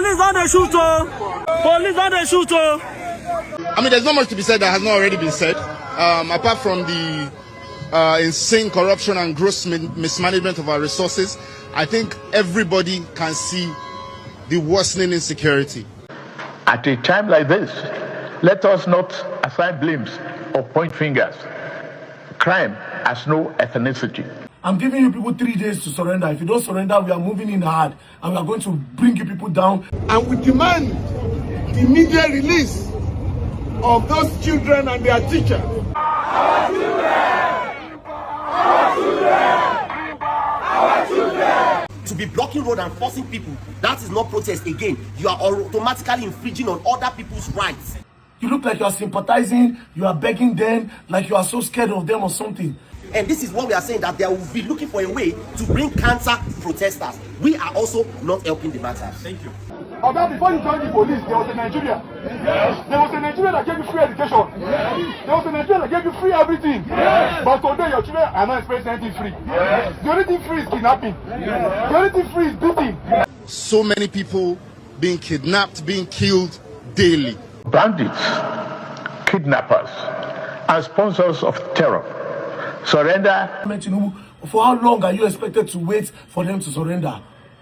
Police on the shoot, police on the shoot. I mean, there's not much to be said that has not already been said. Apart from the insane corruption and gross mismanagement of our resources, I think everybody can see the worsening insecurity. At a time like this, let us not assign blames or point fingers. Crime has no ethnicity. I'm giving you people 3 days to surrender. If you don't surrender, we are moving in hard and we are going to bring you people down. And we demand the immediate release of those children and their teachers. Our children! Our children! Our children! To be blocking road and forcing people, that is not protest again. You are automatically infringing on other people's rights. You look like you are sympathizing, you are begging them, like you are so scared of them or something. And this is what we are saying, that they will be looking for a way to bring counter protesters. We are also not helping the matter. Thank you. Although before you joined the police, there was a Nigeria. Yes. There was a Nigeria that gave you free education. Yes. There was a Nigeria that gave you free everything. Yes. But today your children are not experiencing anything free. Yes. The only thing free is kidnapping. Yes. The only thing free is beating. So many people being kidnapped, being killed daily. Bandits, kidnappers, and sponsors of terror. Surrender. TINUBU, for how long are you expected to wait for them to surrender?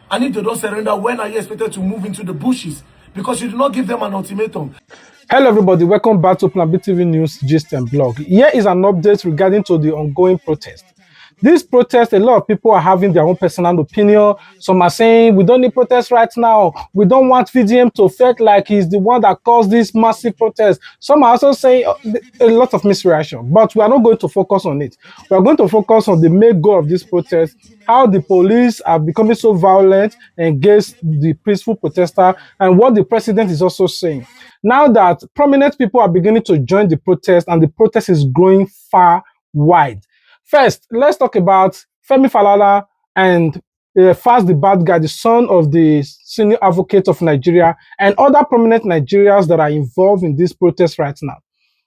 And if they don't surrender, when are you expected to move into the bushes? Because you do not give them an ultimatum. Hello everybody, welcome back to Plan B TV News Gist and Blog. Here is an update regarding to the ongoing protest. This protest, a lot of people are having their own personal opinion. Some are saying we don't need protest right now. We don't want VDM to feel like he's the one that caused this massive protest. Some are also saying a lot of misreaction, but we are not going to focus on it. We are going to focus on the main goal of this protest, how the police are becoming so violent against the peaceful protester, and what the president is also saying. Now that prominent people are beginning to join the protest and the protest is growing far wide. First, let's talk about Femi Falana and Faz the Bad Guy, the son of the senior advocate of Nigeria, and other prominent Nigerians that are involved in this protest right now.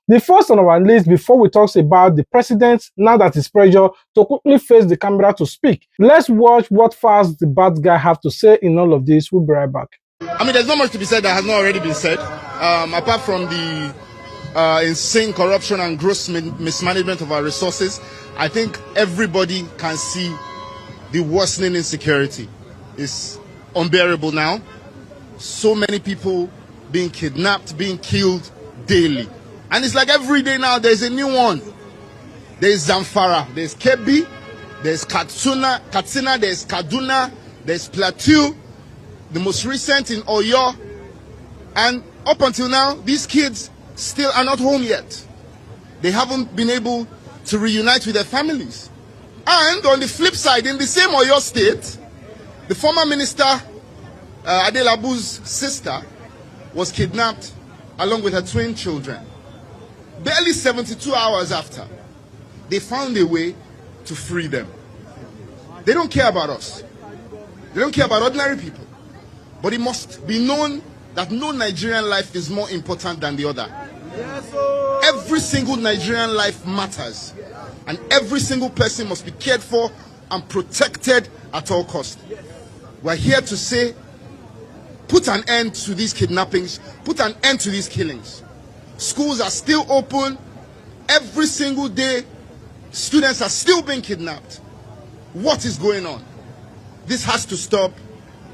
The first on our list, before we talk about the president, now that it's pressure to quickly face the camera to speak. Let's watch what Faz the Bad Guy have to say in all of this. We'll be right back. I mean, there's not much to be said that has not already been said. Apart from the insane corruption and gross mismanagement of our resources, I think everybody can see the worsening insecurity. It's unbearable now. So many people being kidnapped, being killed daily. And it's like every day now there's a new one. There's Zamfara, there's Kebbi, there's Katsina, there's Kaduna, there's Plateau, the most recent in Oyo. And up until now, these kids still are not home yet. They haven't been able to reunite with their families. And on the flip side, in the same Oyo state, the former minister, Adelabu's sister, was kidnapped along with her twin children. Barely 72 hours after, they found a way to free them. They don't care about us. They don't care about ordinary people. But it must be known that no Nigerian life is more important than the other. Every single Nigerian life matters, and every single person must be cared for and protected at all costs. We're here to say, put an end to these kidnappings, put an end to these killings. Schools are still open. Every single day, students are still being kidnapped. What is going on? This has to stop,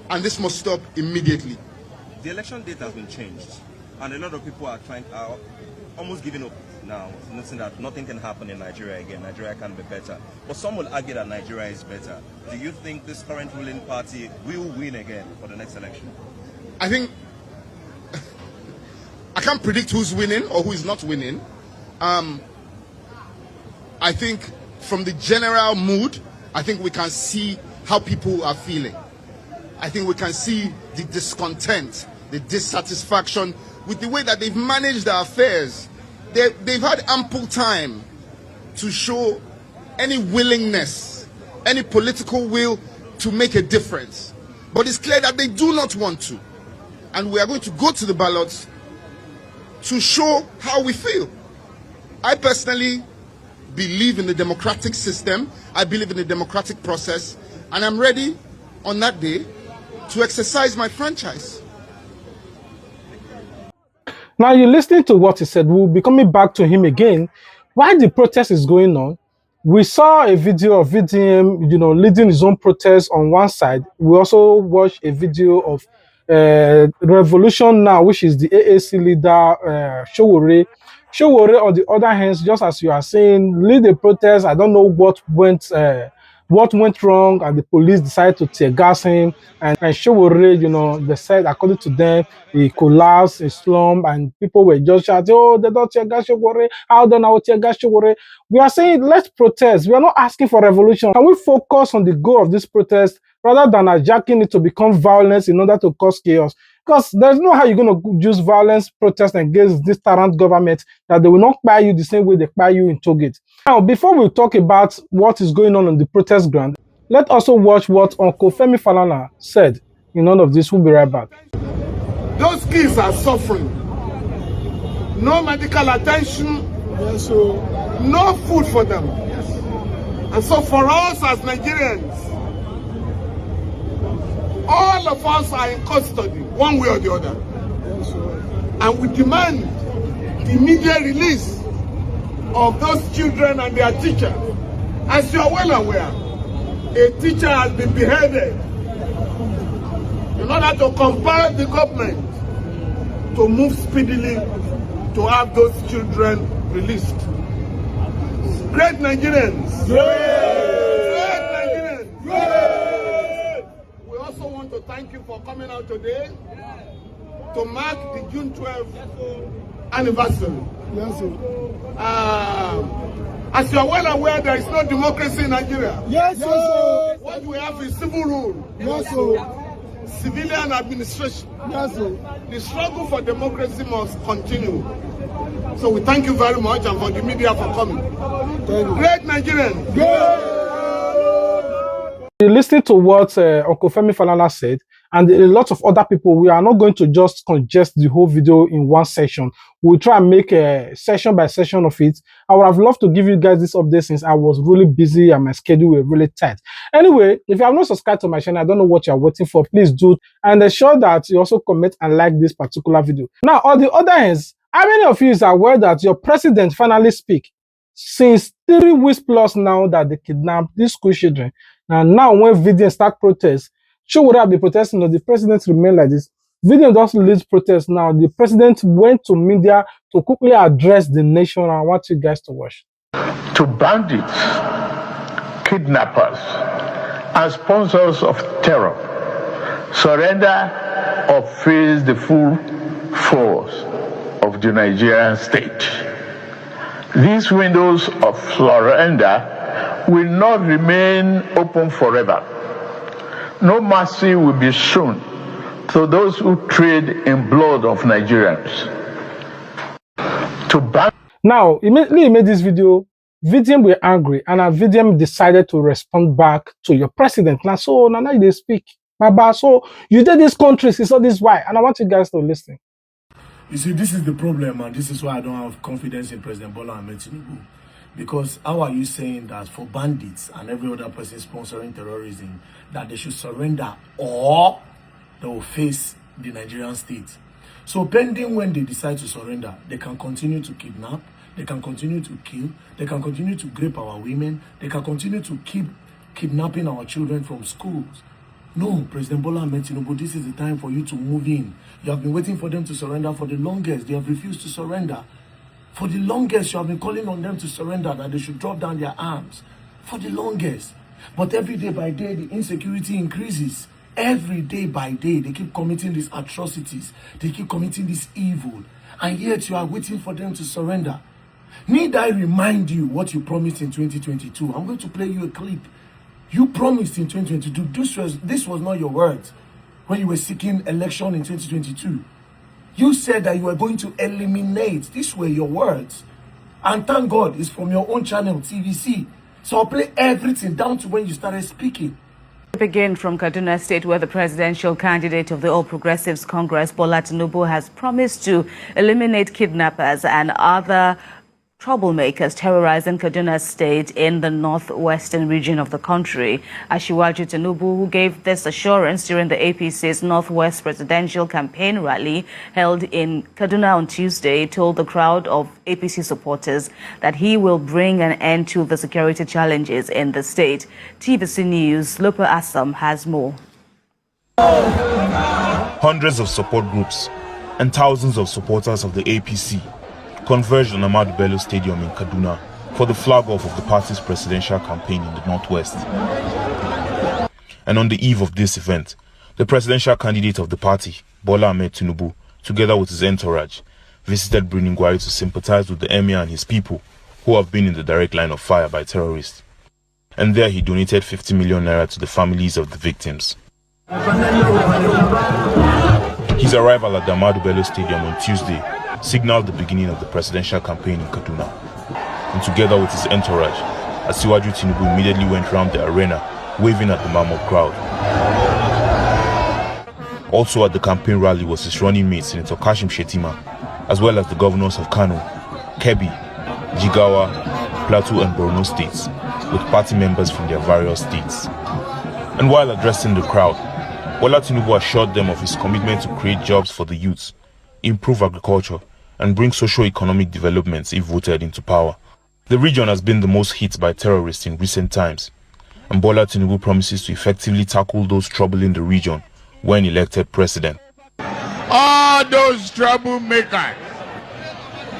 and this must stop immediately. The election date has been changed, and a lot of people are almost giving up now, noticing that nothing can happen in Nigeria again. Nigeria can be better. But some will argue that Nigeria is better. Do you think this current ruling party will win again for the next election? I think I can't predict who's winning or who is not winning. I think from the general mood, I think we can see how people are feeling. I think we can see the discontent, the dissatisfaction with the way that they've managed their affairs. They've had ample time to show any willingness, any political will to make a difference. But it's clear that they do not want to. And we are going to go to the ballots to show how we feel. I personally believe in the democratic system. I believe in the democratic process. And I'm ready on that day to exercise my franchise. Now you're listening to what he said. We'll be coming back to him again. While the protest is going on, we saw a video of VDM, leading his own protest on one side. We also watched a video of Revolution Now, which is the AAC leader, SOWORE. SOWORE, on the other hand, just as you are saying, lead the protest. I don't know what went wrong, and the police decided to tear gas him. And SOWORE, they said, according to them, he collapsed, he slumped, and people were just shouting, oh, they don't tear gas SOWORE. How then I will tear gas SOWORE? We are saying, let's protest. We are not asking for revolution. Can we focus on the goal of this protest rather than hijacking it to become violence in order to cause chaos? Because there's no how you're going to use violence protest against this tyrant government that they will not buy you the same way they buy you in Togate. Now, before we talk about what is going on the protest ground, let's also watch what Uncle Femi Falana said in all of this. We'll be right back. Those kids are suffering. No medical attention. Yes, no food for them. Yes. And so for us as Nigerians, all of us are in custody, one way or the other. Yes, and we demand the immediate release of those children and their teachers. As you are well aware, a teacher has been beheaded in order to compel the government to move speedily to have those children released. Great Nigerians! Great Nigerians! Great! We also want to thank you for coming out today to mark the June 12th anniversary. Yes, as you are well aware, there is no democracy in Nigeria. Yes, sir. What we have is civil rule. Yes, sir. Civilian administration. Yes, sir. The struggle for democracy must continue. So we thank you very much, and for the media for coming. Great Nigerians. You listening to what Uncle Femi Falana said, and a lot of other people. We are not going to just congest the whole video in one session. We'll try and make a session by session of it. I would have loved to give you guys this update since I was really busy and my schedule was really tight. Anyway, if you have not subscribed to my channel, I don't know what you're waiting for. Please do, and ensure that you also comment and like this particular video. Now, on the other hand, how many of you is aware that your president finally speak since 3 weeks plus now that they kidnapped these school children? And now when VDM start protests, would have been protesting, or the president remain like this? VDM doesn't lead protests now. The president went to media to quickly address the nation. I want you guys to watch. To bandits, kidnappers, and sponsors of terror, surrender or face the full force of the Nigerian state. These windows of surrender will not remain open forever. No mercy will be shown to those who trade in blood of Nigerians. Now, immediately he made this video, VDM were angry, and VDM decided to respond back to your president. Now, so now they speak. Baba, so you did this country, so this why, and I want you guys to listen. You see, this is the problem, and this is why I don't have confidence in President Bola Ahmed Tinubu. Because how are you saying that for bandits and every other person sponsoring terrorism, that they should surrender or they will face the Nigerian state? So pending when they decide to surrender, they can continue to kidnap, they can continue to kill, they can continue to rape our women, they can continue to keep kidnapping our children from schools. No, President Bola Ahmed Tinubu, this is the time for you to move in. You have been waiting for them to surrender for the longest. They have refused to surrender. For the longest, you have been calling on them to surrender, that they should drop down their arms. For the longest. But every day by day, the insecurity increases. Every day by day, they keep committing these atrocities. They keep committing this evil. And yet, you are waiting for them to surrender. Need I remind you what you promised in 2022? I'm going to play you a clip. You promised in 2022. This was not your words when you were seeking election in 2022. You said that you were going to eliminate. These were your words. And thank God, it's from your own channel, TVC. So I'll play everything down to when you started speaking. We begin from Kaduna State, where the presidential candidate of the All Progressives Congress, Bola Tinubu, has promised to eliminate kidnappers and other troublemakers terrorizing Kaduna State in the northwestern region of the country. Asiwaju TINUBU, who gave this assurance during the APC's Northwest presidential campaign rally held in Kaduna on Tuesday, told the crowd of APC supporters that he will bring an end to the security challenges in the state. TVC News' Lopa Assam has more. Hundreds of support groups and thousands of supporters of the APC converged on Ahmadu Bello Stadium in Kaduna for the flag-off of the party's presidential campaign in the northwest. And on the eve of this event, the presidential candidate of the party, Bola Ahmed Tinubu, together with his entourage, visited Birnin Gwari to sympathize with the emir and his people who have been in the direct line of fire by terrorists. And there he donated 50 million naira to the families of the victims. His arrival at the Ahmadu Bello Stadium on Tuesday signaled the beginning of the presidential campaign in Kaduna. And together with his entourage, Asiwaju TINUBU immediately went round the arena, waving at the mammoth crowd. Also at the campaign rally was his running mate, Senator Kashim Shettima, as well as the governors of Kano, Kebbi, Jigawa, Plateau and Borno states, with party members from their various states. And while addressing the crowd, Bola Tinubu assured them of his commitment to create jobs for the youths, improve agriculture, and bring socio-economic developments if voted into power. The region has been the most hit by terrorists in recent times, and Bola Tinubu promises to effectively tackle those troubling the region when elected president. All those troublemakers,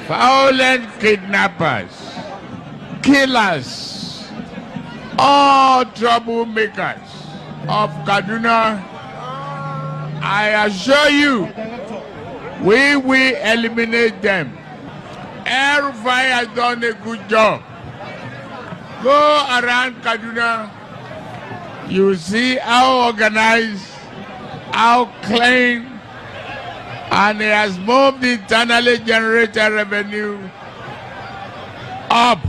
violent kidnappers, killers, all troublemakers of Kaduna, I assure you, we will eliminate them. El-Rufai has done a good job. Go around Kaduna, you see how organized, how clean, and he has moved the internally generated revenue up.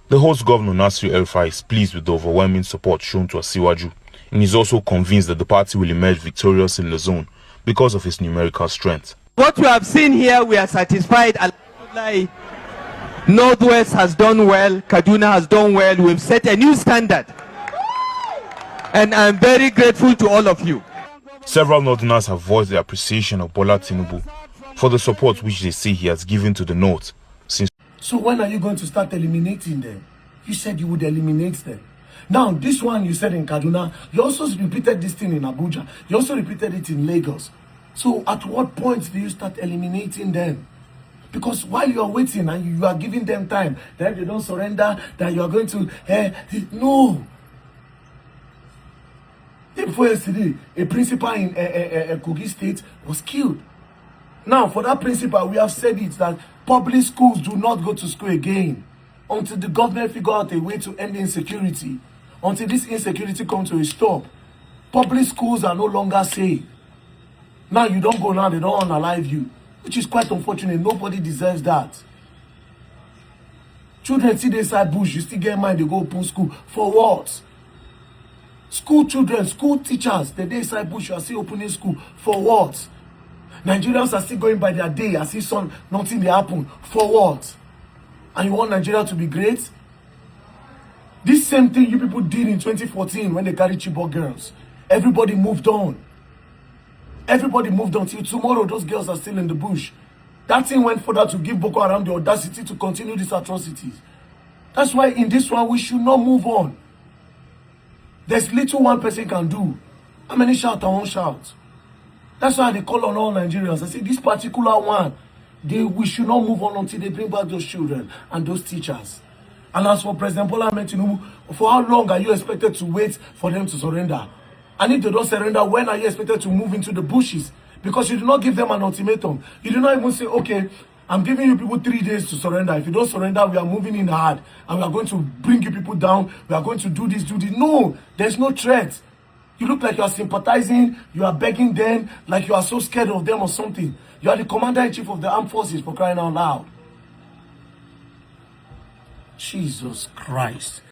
The host governor Nasir El-Rufai is pleased with the overwhelming support shown to Asiwaju, and is also convinced that the party will emerge victorious in the zone because of its numerical strength. What we have seen here, we are satisfied. Northwest has done well, Kaduna has done well, we've set a new standard. And I'm very grateful to all of you. Several Northerners have voiced their appreciation of Bola Tinubu for the support which they say he has given to the North since. So when are you going to start eliminating them? You said you would eliminate them. Now, this one you said in Kaduna, you also repeated this thing in Abuja. You also repeated it in Lagos. So at what point do you start eliminating them? Because while you are waiting and you are giving them time, then they don't surrender, that you are going to, no. Before yesterday, a principal in Kogi State was killed. Now, for that principal, we have said it, that public schools do not go to school again until the government figure out a way to end insecurity. Until this insecurity comes to a stop. Public schools are no longer safe. Now you don't go now, they don't unalive you, which is quite unfortunate. Nobody deserves that. Children see the side bush, you still get mind, they go open school. For what? School children, school teachers, the day side bush, you are still opening school. For what? Nigerians are still going by their day as if nothing they happen. For what? And you want Nigeria to be great? This same thing you people did in 2014 when they carried Chibok girls. Everybody moved on. Everybody moved on till tomorrow. Those girls are still in the bush. That thing went further to give Boko Haram the audacity to continue these atrocities. That's why in this one we should not move on. There's little one person can do. How many shout and won't shout? That's why they call on all Nigerians. I say this particular one, we should not move on until they bring back those children and those teachers. And as for President Bola Ahmed Tinubu, for how long are you expected to wait for them to surrender? And if they don't surrender, when are you expected to move into the bushes? Because you do not give them an ultimatum. You do not even say, okay, I'm giving you people 3 days to surrender. If you don't surrender, we are moving in hard. And we are going to bring you people down. We are going to do this, do this. No, there's no threat. You look like you are sympathizing. You are begging them like you are so scared of them or something. You are the commander-in-chief of the armed forces, for crying out loud. Jesus Christ.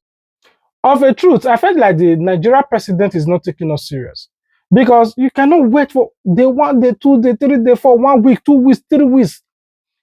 Of a truth, I felt like the Nigeria president is not taking us serious. Because you cannot wait for day 1, day 2, day 3, day 4, 1 week, 2 weeks, 3 weeks.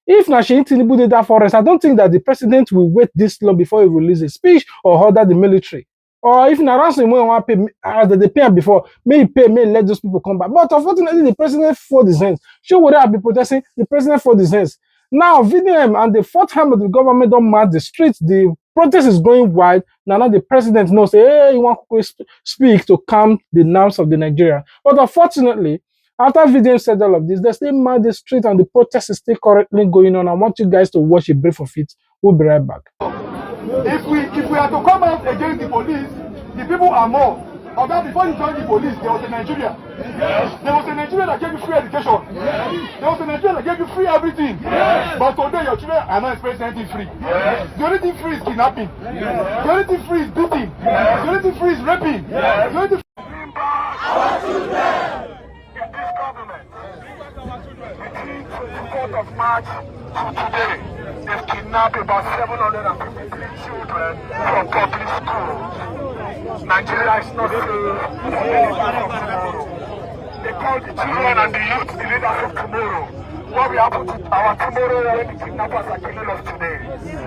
If TINUBU did that for us, I don't think that the president will wait this long before he release a speech or order the military. Or if na ransom wey wan pay, as they pay am before, may he pay, may he let those people come back. But unfortunately, the president fold his hands. Sure, would have been protesting, the president fold his hands. Now, VDM and the fourth arm of the government don't mark the streets. The protest is going wide. Now the president knows, hey, he want to speak to calm the nerves of the Nigerian. But unfortunately, after VDM said all of this, they still mark the street and the protest is still currently going on. I want you guys to watch a brief of it. We'll be right back. If we are to come out against the police, the people are more. Although before you join the police, there was a Nigeria. Yes. There was a Nigeria that gave you free education. Yes. There was a Nigeria that gave you free everything. Yes. But today your children are not experiencing anything free. Yes. The only thing free is kidnapping. Yes. The only thing free is beating. Yes. The only thing free is raping. Yes. The only thing our children in this government. Between 24th of March to today, they've kidnapped about 753 children from public schools. Nigeria is not safe for the leaders of tomorrow. They call the children and the youth the leaders of tomorrow. What will happen to our tomorrow when the kidnappers are killing us today?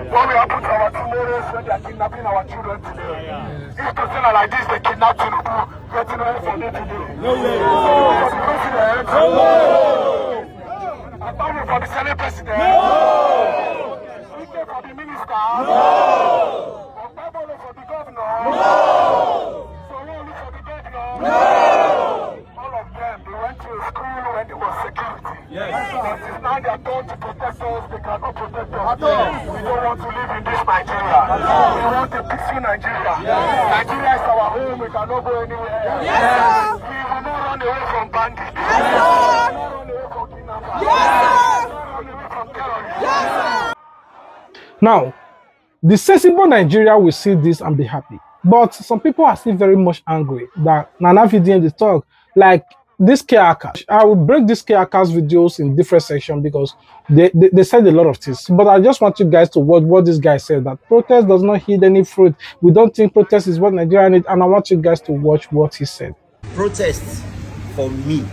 What will happen to our tomorrows when they are kidnapping our children today? If President like this, they kidnap TINUBU, getting away from them today. No way. For the president? No way. I'm talking for the Senate president? No. Speaker for the minister? No. For the governor? No. SOWORE for the governor? No. All of them, they went to a school when there was security. Yes. But it's now their turn to protect us. They cannot protect us. We don't want to live in this Nigeria. We want a peaceful Nigeria. Yes. Nigeria is our home. We cannot go anywhere. Yes. We will not run away from bandits. Yes. We will not run away from kidnappers. Yes. We will not run away from terrorists. Yes. Now, the sensible Nigeria will see this and be happy. But some people are still very much angry that Nana VDM they talk like this KAKA. I will break this KAKA's videos in different sections because they said a lot of things. But I just want you guys to watch what this guy said, that protest does not yield any fruit. We don't think protest is what Nigeria needs. And I want you guys to watch what he said. Protest, for me,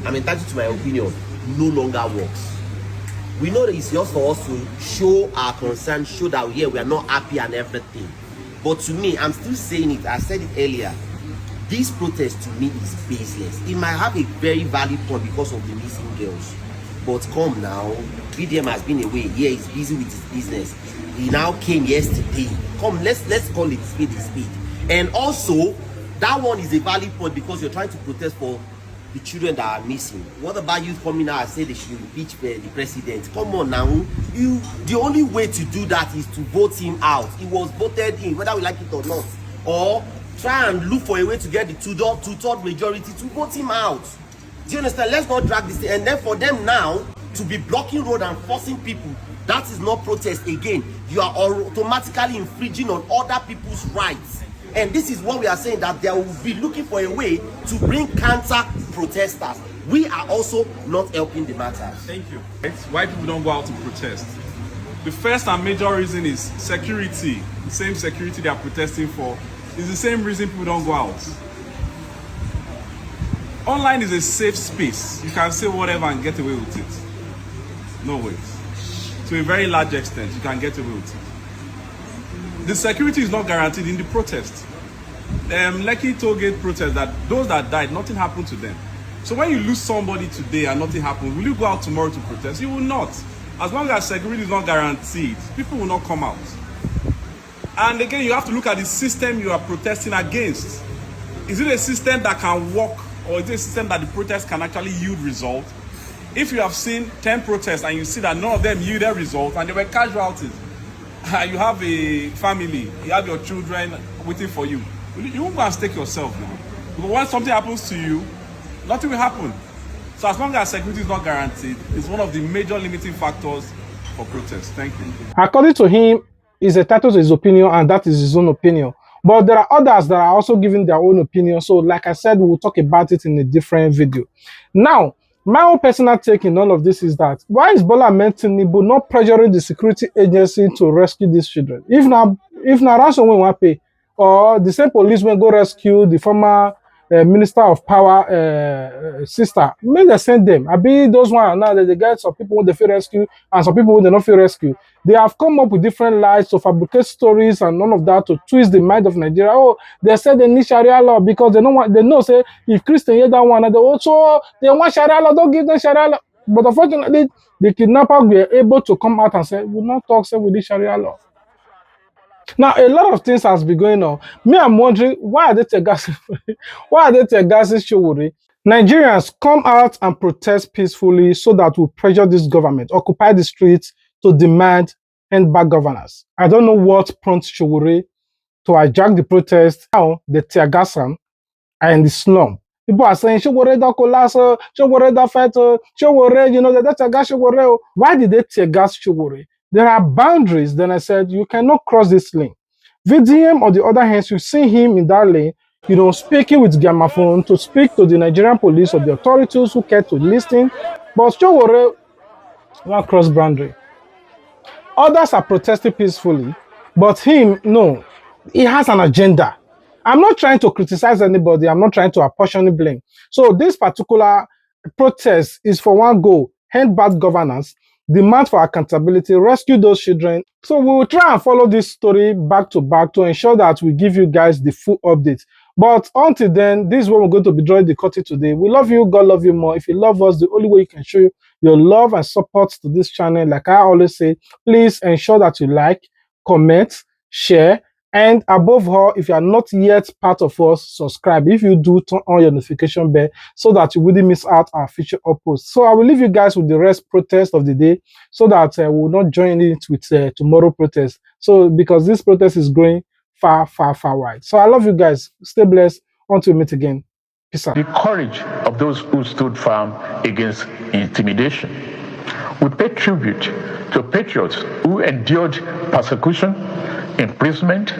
I'm entitled to my opinion, no longer works. We know that it's just for us to show our concern, show that we are not happy and everything. But to me, I'm still saying it, I said it earlier, this protest to me is baseless. It might have a very valid point because of the missing girls. But come now, VDM has been away, yeah, he's busy with his business. He now came yesterday. Come, let's call it speed is speed. And also, that one is a valid point because you're trying to protest for the children that are missing. What about you coming out and say they should impeach the president? Come on now. The only way to do that is to vote him out. He was voted in, whether we like it or not. Or try and look for a way to get the two-third majority to vote him out. Do you understand? Let's not drag this thing. And then for them now to be blocking road and forcing people, that is not protest again. You are automatically infringing on other people's rights. And this is what we are saying, that they will be looking for a way to bring counter protesters. We are also not helping the matter. Thank you. Why people don't go out to protest? The first and major reason is security. The same security they are protesting for is the same reason people don't go out. Online is a safe space. You can say whatever and get away with it. No ways. To a very large extent, you can get away with it. The security is not guaranteed in the protest. Lekki Tollgate protest, that those that died, nothing happened to them. So when you lose somebody today and nothing happens, will you go out tomorrow to protest? You will not. As long as security is not guaranteed, people will not come out. And again, you have to look at the system you are protesting against. Is it a system that can work, or is it a system that the protest can actually yield results? If you have seen 10 protests and you see that none of them yielded results and they were casualties, you have a family, you have your children waiting for you, you won't go and stake yourself now. Because once something happens to you, nothing will happen. So as long as security is not guaranteed, it's one of the major limiting factors for protest. Thank you. According to him, he's entitled to his opinion, and that is his own opinion. But there are others that are also giving their own opinion. So like I said, we'll talk about it in a different video. Now, my own personal take in all of this is that why is Bola Ahmed Tinubu not pressuring the security agency to rescue these children? If now ransom we want pay, or the same policemen go rescue the former Minister of Power sister. Make they send them. I be those one now that they get some people who they feel rescue and some people who they not feel rescue. They have come up with different lies to fabricate stories and none of that to twist the mind of Nigeria. Oh, they said they need Sharia law because they don't want. They know say if Christian hear that one, they also they want Sharia law. Don't give them Sharia law. But unfortunately, the kidnappers were able to come out and say, "We not talk say we need Sharia law." Now, a lot of things has been going on. Me, I'm wondering, why are they tegasing? Why are they tegasing Sowore? Nigerians, come out and protest peacefully so that we pressure this government, occupy the streets to demand end back governance. I don't know what prompts Sowore to hijack the protest. Now, the tear gas and the slum. People are saying, Sowore da collapse, Sowore da fight, Sowore, you know, that's a gas Sowore. Why did they tear gas Sowore? There are boundaries. Then I said, you cannot cross this lane. VDM, on the other hand, you see him in that lane, you know, speaking with gramophone to speak to the Nigerian police or the authorities who care to listen. But Sowore won't cross boundary. Others are protesting peacefully, but him, no, he has an agenda. I'm not trying to criticize anybody. I'm not trying to apportion blame. So this particular protest is for one goal: end bad governance, demand for accountability, rescue those children. So we will try and follow this story back to back to ensure that we give you guys the full update. But until then, this is what we're going to be drawing the curtain today. We love you. God love you more. If you love us, the only way you can show your love and support to this channel, like I always say, please ensure that you like, comment, share, and above all, if you are not yet part of us, subscribe. If you do, turn on your notification bell so that you wouldn't miss out our future uploads. So I will leave you guys with the rest protest of the day so that we will not join it with tomorrow protest. So because this protest is going far, far, far wide. So I love you guys. Stay blessed. Until we meet again. Peace out. The courage of those who stood firm against intimidation. We pay tribute to patriots who endured persecution, imprisonment,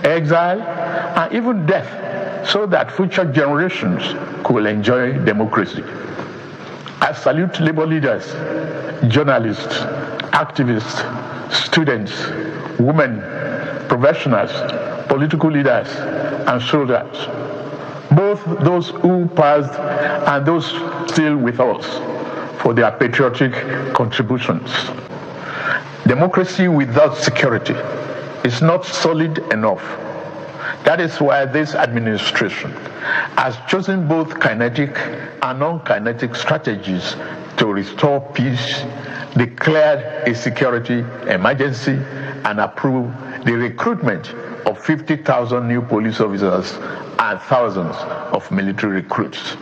exile, and even death so that future generations could enjoy democracy. I salute labor leaders, journalists, activists, students, women, professionals, political leaders, and soldiers, both those who passed and those still with us, for their patriotic contributions. Democracy without security is not solid enough. That is why this administration has chosen both kinetic and non-kinetic strategies to restore peace, declared a security emergency, and approved the recruitment of 50,000 new police officers and thousands of military recruits.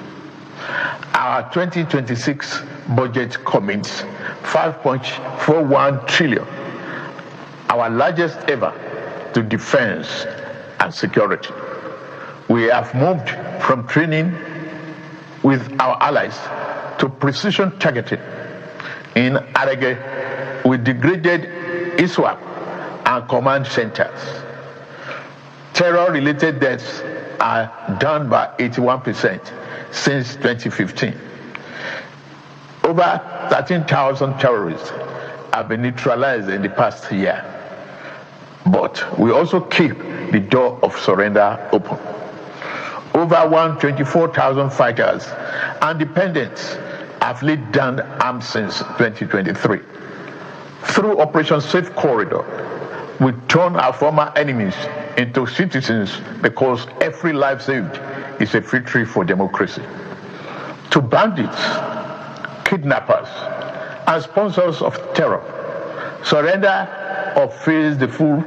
Our 2026 budget commits 5.41 trillion, our largest ever, to defense and security. We have moved from training with our allies to precision targeting. In Arege, we degraded ISWAP and command centers. Terror-related deaths are down by 81% since 2015. Over 13,000 terrorists have been neutralized in the past year. But we also keep the door of surrender open. Over 124,000 fighters and dependents have laid down arms since 2023. Through Operation Safe Corridor, we turn our former enemies into citizens because every life saved is a victory for democracy. To bandits, kidnappers, and sponsors of terror, surrender or face the full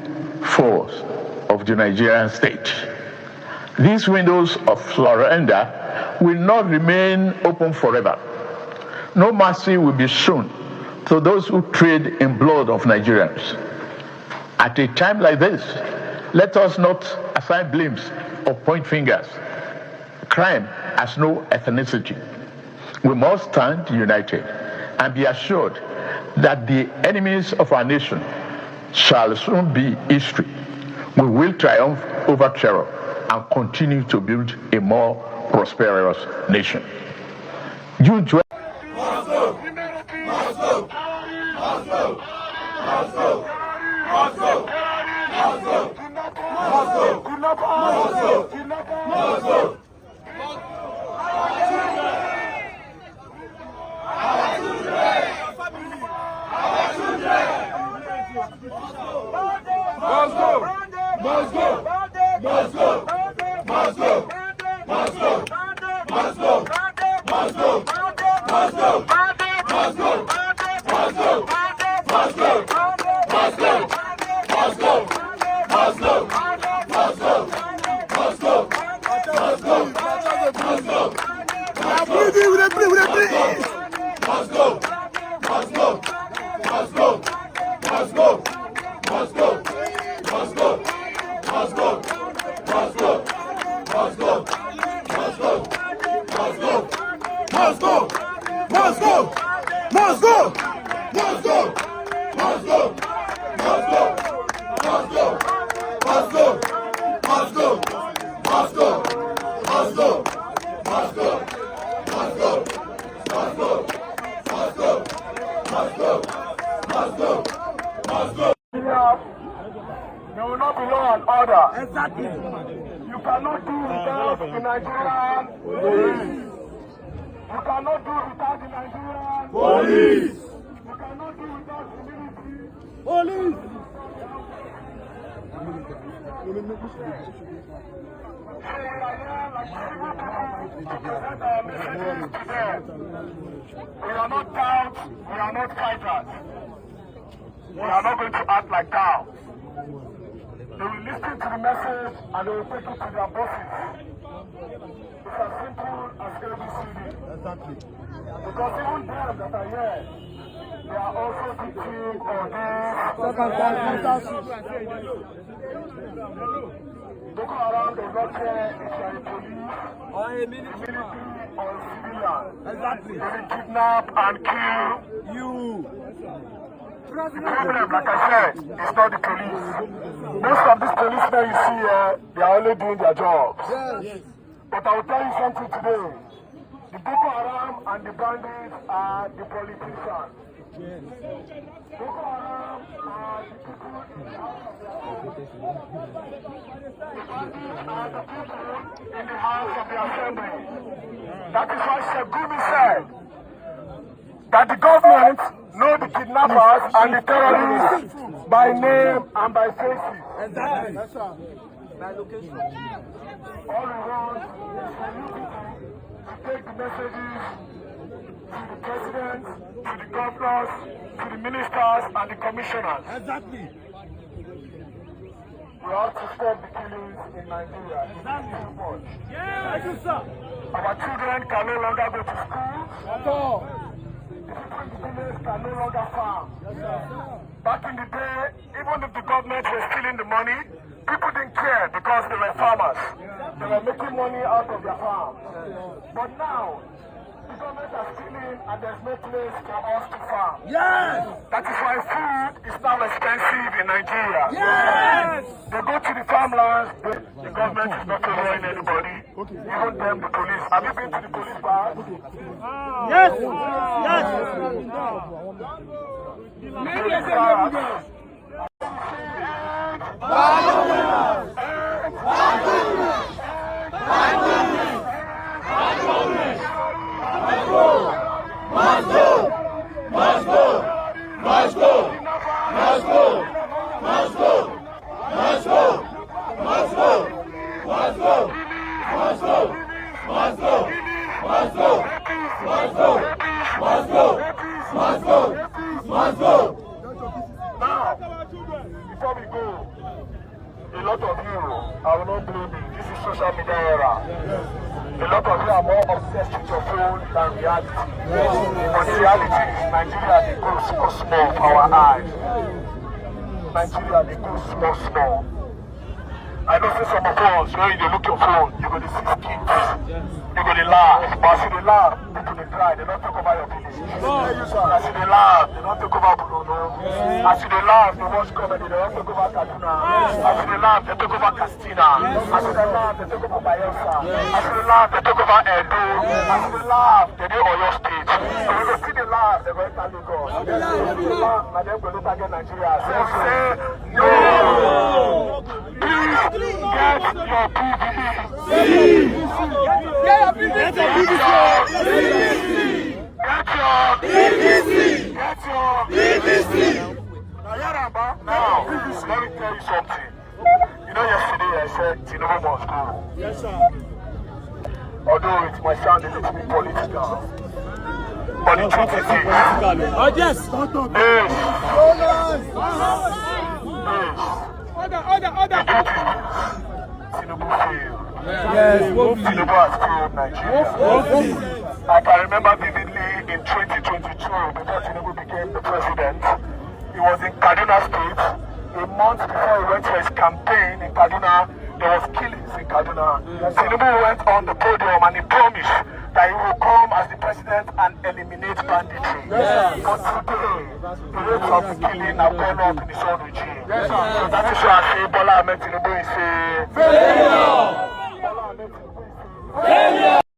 force of the Nigerian state. These windows of surrender will not remain open forever. No mercy will be shown to those who trade in blood of Nigerians. At a time like this, let us not assign blames or point fingers. Crime has no ethnicity. We must stand united and be assured that the enemies of our nation shall soon be history. We will triumph over terror and continue to build a more prosperous nation. June 12th. There will not be law and order. Exactly. You cannot do without the Nigerian police. You cannot do without the Nigerian police. You cannot do without the military police. We are not cowards, we are not fighters. We are not going to act like cowards. They will listen to the message and they will take it to their bosses. It's as simple as ABCD. Exactly. Because even them that are here, they are also teaching on this. Boko Haram does not care if you are a police or a military or a civilian. Exactly. They will kidnap and kill you. The problem, like I said, is not the police. Most of these policemen you see here, they are only doing their jobs. Yes. But I will tell you something today. The Boko Haram and the bandits are the politicians. Yes. Boko Haram are the people in the house of the assembly. The bandits are the people in the house of the assembly. That is why Shegumi said that the government know the kidnappers and the terrorists by name and by faces. Exactly. That's right. By location. All we want is for you people to take the messages to the president, to the governors, to the ministers and the commissioners. Exactly. We have to stop the killings in Nigeria. Exactly. Too much. Yeah. Thank you, sir. Our children can no longer go to school. At all. The people in the village can no longer farm. Back in the day, even if the government was stealing the money, people didn't care because they were farmers. They were making money out of their farms. But now, the government are stealing and there's no place for us to farm. Yes! That is why food is now expensive in Nigeria. Yes! They go to the farmlands, the government is not following anybody. Even them, the police. Have you been to the police bar? Yes! Yes! Before we go, a lot of you, I will not blame you, this is social media era. A lot of you are more obsessed with your phone than reality. But the reality is Nigeria, they go small, small for our eyes. Nigeria, they go small, small. I know some of us, when you look your phone, you're going to see skins. You're going to laugh. But as you laugh, people they cry, they don't talk about your village. As you laugh, they don't talk about Bruno. As you laugh, they watch comedy, they don't talk about Kaduna. As you laugh, they talk about Castina. As you laugh, they talk about Bayelsa. As you laugh, they talk about Edo. As you laugh, they do Oyo State. So when they see the laugh, they're going to tell you God. When they laugh, and they're going to target Nigeria. So say, no! Please get your PVC. Get your PVC. Get your PVC. Get your PVC. Now, let me tell you something. You know, yesterday I said TINUBU must go. Yes, sir. Although it might sound a little bit political, Yes. Tinubu failed. Yes, Tinubu has failed Nigeria. I can remember vividly in 2022, before Tinubu became the president, he was in Kaduna State. A month before he went for his campaign in Kaduna, there was killings in Kaduna. Tinubu went on the podium and he promised that he will come as the president and eliminate banditry. But today, the rates of killing have gone up in his own regime. So that is why I say Bola Ahmed Tinubu is a failure. Bola Ahmed Tinubu is a failure.